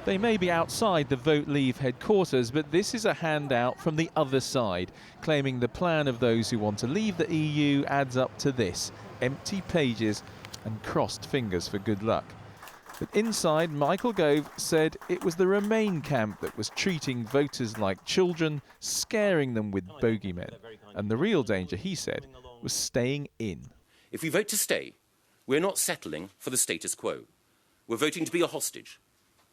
They may be outside the Vote Leave headquarters, but this is a handout from the other side, claiming the plan of those who want to leave the EU adds up to this: empty pages and crossed fingers for good luck. But inside, Michael Gove said it was the Remain camp that was treating voters like children, scaring them with bogeymen. And the real danger, he said, was staying in. If we vote to stay, we're not settling for the status quo. We're voting to be a hostage,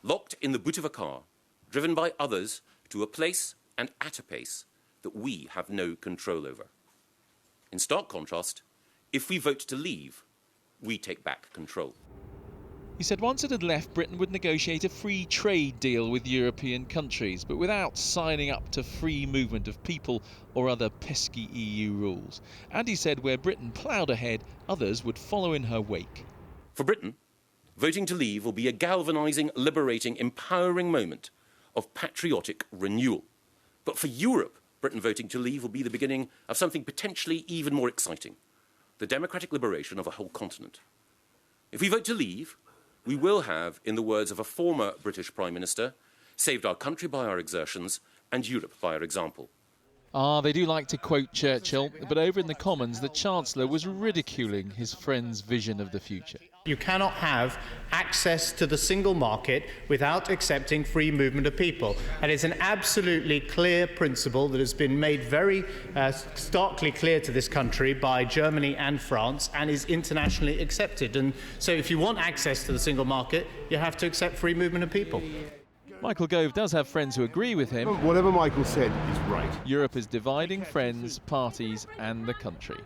locked in the boot of a car, driven by others to a place and at a pace that we have no control over. In stark contrast, if we vote to leave, we take back control. He said once it had left, Britain would negotiate a free trade deal with European countries, but without signing up to free movement of people or other pesky EU rules. And he said where Britain ploughed ahead, others would follow in her wake. For Britain, voting to leave will be a galvanising, liberating, empowering moment of patriotic renewal. But for Europe, Britain voting to leave will be the beginning of something potentially even more exciting: the democratic liberation of a whole continent. If we vote to leave, we will have, in the words of a former British Prime Minister, saved our country by our exertions and Europe by our example. They do like to quote Churchill, but over in the Commons, the Chancellor was ridiculing his friend's vision of the future. You cannot have access to the single market without accepting free movement of people. And it's an absolutely clear principle that has been made very starkly clear to this country by Germany and France and is internationally accepted. And so if you want access to the single market, you have to accept free movement of people. Michael Gove does have friends who agree with him. Whatever Michael said is right. Europe is dividing friends, parties and the country.